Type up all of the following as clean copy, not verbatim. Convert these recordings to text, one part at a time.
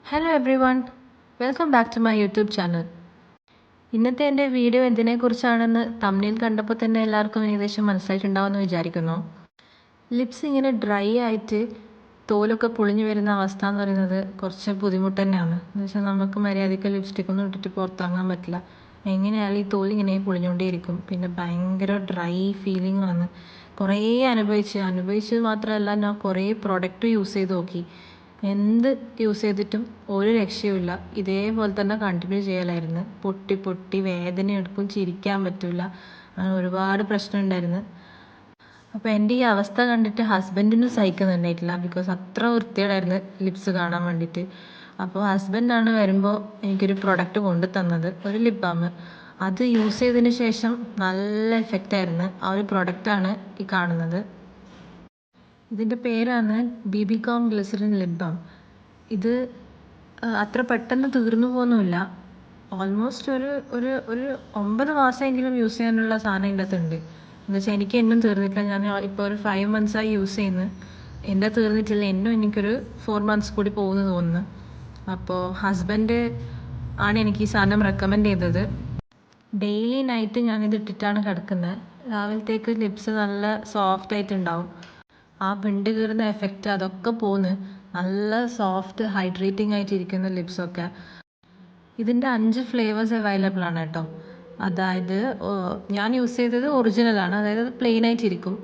Hello every, welcome back to my YouTube channel. ഇന്നത്തെ എൻ്റെ video എന്തിനെക്കുറിച്ചാണെന്ന് തമ്മിൽ കണ്ടപ്പോൾ തന്നെ എല്ലാവർക്കും ഏകദേശം മനസ്സിലായിട്ടുണ്ടാവുമെന്ന് വിചാരിക്കുന്നു. ലിപ്സ് ഇങ്ങനെ ഡ്രൈ ആയിട്ട് തോലൊക്കെ പൊളിഞ്ഞു വരുന്ന അവസ്ഥ എന്ന് പറയുന്നത് കുറച്ച് ബുദ്ധിമുട്ട് തന്നെയാണ്. എന്ന് വെച്ചാൽ നമുക്ക് മര്യാദയ്ക്ക് ലിപ്സ്റ്റിക്കൊന്നും ഇട്ടിട്ട് പുറത്തിറങ്ങാൻ പറ്റില്ല. എങ്ങനെയായാലും ഈ തോലിങ്ങനെ പൊളിഞ്ഞുകൊണ്ടേയിരിക്കും. പിന്നെ ഭയങ്കര ഡ്രൈ ഫീലിംഗ് ആണ്. കുറേ അനുഭവിച്ചത് മാത്രമല്ല, ഞാൻ കുറേ പ്രൊഡക്റ്റ് യൂസ് ചെയ്ത് നോക്കി. എന്ത് യൂസ് ചെയ്തിട്ടും ഒരു രക്ഷയുമില്ല. ഇതേപോലെ തന്നെ കണ്ടിന്യൂ ചെയ്യലായിരുന്നു. പൊട്ടി വേദന എടുക്കും, ചിരിക്കാൻ പറ്റില്ല, അങ്ങനെ ഒരുപാട് പ്രശ്നം ഉണ്ടായിരുന്നു. അപ്പോൾ എൻ്റെ ഈ അവസ്ഥ കണ്ടിട്ട് ഹസ്ബൻഡിനും സഹിക്കുന്നുണ്ടായിട്ടില്ല. ബിക്കോസ് അത്ര വൃത്തികേടായിരുന്നു ലിപ്സ് കാണാൻ വേണ്ടിയിട്ട്. അപ്പോൾ ഹസ്ബൻഡാണ് വരുമ്പോൾ എനിക്കൊരു പ്രൊഡക്റ്റ് കൊണ്ടു തന്നത്, ഒരു ലിപ് ബാം. അത് യൂസ് ചെയ്തതിന് ശേഷം നല്ല എഫക്റ്റായിരുന്നു. ആ ഒരു പ്രൊഡക്റ്റാണ് ഈ കാണുന്നത്. ഇതിൻ്റെ പേരാണ് ബിബികോം ഗ്ലിസറിൻ ലിപ് ബാം. ഇത് അത്ര പെട്ടെന്ന് തീർന്നു പോകുന്നുമില്ല. ഓൾമോസ്റ്റ് ഒരു 9 മാസമെങ്കിലും യൂസ് ചെയ്യാനുള്ള സാധനം ഇതിൻ്റെ അകത്തുണ്ട്. എന്ന് വെച്ചാൽ എനിക്ക് എന്നും തീർന്നിട്ടില്ല. ഞാൻ ഇപ്പോൾ ഒരു 5 മന്ത്സായി യൂസ് ചെയ്യുന്നു. എൻ്റെ തീർന്നിട്ടില്ല. എനിക്കൊരു 4 മന്ത്സ് കൂടി പോകുമെന്ന് തോന്നുന്നു. അപ്പോൾ ഹസ്ബൻഡ് ആണ് എനിക്ക് ഈ സാധനം റെക്കമെൻഡ് ചെയ്തത്. ഡെയിലി നൈറ്റ് ഞാനിത് ഇട്ടിട്ടാണ് കിടക്കുന്നത്. രാവിലത്തേക്ക് ലിപ്സ് നല്ല സോഫ്റ്റ് ആയിട്ടുണ്ടാവും. ആ വിണ്ട് കീറുന്ന എഫക്റ്റ് അതൊക്കെ പോന്ന് നല്ല സോഫ്റ്റ് ഹൈഡ്രേറ്റിംഗ് ആയിട്ടിരിക്കുന്ന ലിപ്സൊക്കെ. ഇതിൻ്റെ 5 ഫ്ലേവേഴ്സ് അവൈലബിൾ ആണ് കേട്ടോ. അതായത് ഞാൻ യൂസ് ചെയ്തത് ഒറിജിനലാണ്, അതായത് പ്ലെയിൻ ആയിട്ടിരിക്കും.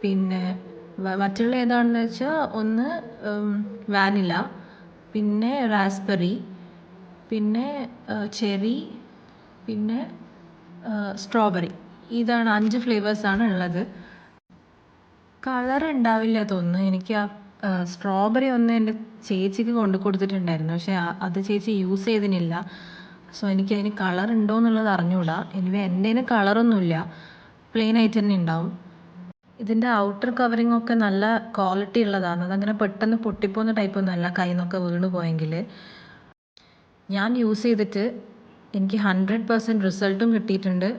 പിന്നെ മറ്റുള്ള ഏതാണെന്ന് വെച്ചാൽ ഒന്ന് വാനില, പിന്നെ റാസ്ബെറി, പിന്നെ ചെറി, പിന്നെ സ്ട്രോബെറി. ഇതാണ് 5 ഫ്ലേവേഴ്സാണ് ഉള്ളത്. കളർ ഉണ്ടാവില്ല തോന്നുന്നു. എനിക്ക് ആ സ്ട്രോബെറി ഒന്ന് എൻ്റെ ചേച്ചിക്ക് കൊണ്ടു കൊടുത്തിട്ടുണ്ടായിരുന്നു, പക്ഷേ അത് ചേച്ചി യൂസ് ചെയ്തിട്ടില്ല. സോ എനിക്കതിന് കളർ ഉണ്ടോ എന്നുള്ളത് അറിഞ്ഞുകൂടാ. എനിവേ എൻ്റെ കളറൊന്നുമില്ല, പ്ലെയിൻ ആയിട്ട് തന്നെ ഉണ്ടാവും. ഇതിൻ്റെ ഔട്ടർ കവറിങ് ഒക്കെ നല്ല ക്വാളിറ്റി ഉള്ളതാണ്. അതങ്ങനെ പെട്ടെന്ന് പൊട്ടിപ്പോകുന്ന ടൈപ്പൊന്നുമല്ല, കയ്യിൽ നിന്നൊക്കെ വീണ് പോയെങ്കിൽ. ഞാൻ യൂസ് ചെയ്തിട്ട് എനിക്ക് 100% റിസൾട്ടും കിട്ടിയിട്ടുണ്ട്.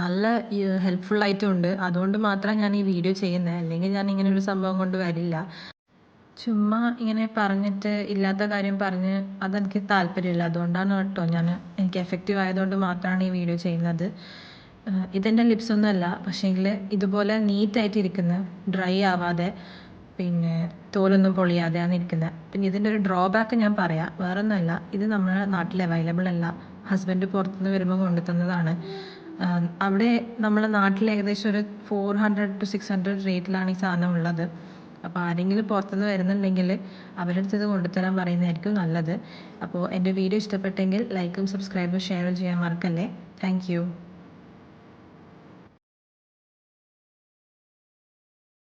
നല്ല ഹെൽപ്ഫുള്ളായിട്ടും ഉണ്ട്. അതുകൊണ്ട് മാത്രമാണ് ഞാൻ ഈ വീഡിയോ ചെയ്യുന്നത്. അല്ലെങ്കിൽ ഞാൻ ഇങ്ങനെ ഒരു സംഭവം കൊണ്ട് വരില്ല. ചുമ്മാ ഇങ്ങനെ പറഞ്ഞിട്ട് ഇല്ലാത്ത കാര്യം പറഞ്ഞ് അതെനിക്ക് താല്പര്യമില്ല. അതുകൊണ്ടാണ് കേട്ടോ എനിക്ക് എഫക്റ്റീവ് ആയതുകൊണ്ട് മാത്രമാണ് ഈ വീഡിയോ ചെയ്യുന്നത്. ഇതെൻ്റെ ലിപ്സൊന്നും അല്ല, പക്ഷേങ്കിൽ ഇതുപോലെ നീറ്റായിട്ടിരിക്കുന്ന, ഡ്രൈ ആവാതെ പിന്നെ തോലൊന്നും പൊളിയാതെയാണ് ഇരിക്കുന്നത്. പിന്നെ ഇതിൻ്റെ ഒരു ഡ്രോബാക്ക് ഞാൻ പറയാം. വേറൊന്നുമല്ല, ഇത് നമ്മുടെ നാട്ടിൽ അവൈലബിൾ അല്ല. ഹസ്ബൻഡ് പുറത്തുനിന്ന് വരുമ്പോൾ കൊണ്ടുതന്നതാണ്. അവിടെ നമ്മളെ നാട്ടിൽ ഏകദേശം ഒരു 400 to 600 റേറ്റിലാണ് ഈ സാധനം ഉള്ളത്. അപ്പോൾ ആരെങ്കിലും പുറത്തുനിന്ന് വരുന്നുണ്ടെങ്കിൽ അവരുടെ അടുത്ത് ഇത് കൊണ്ടുതരാൻ പറയുന്നതായിരിക്കും നല്ലത്. അപ്പോൾ എൻ്റെ വീഡിയോ ഇഷ്ടപ്പെട്ടെങ്കിൽ ലൈക്കും സബ്സ്ക്രൈബും ഷെയറും ചെയ്യാൻ മറക്കല്ലേ. Thank you.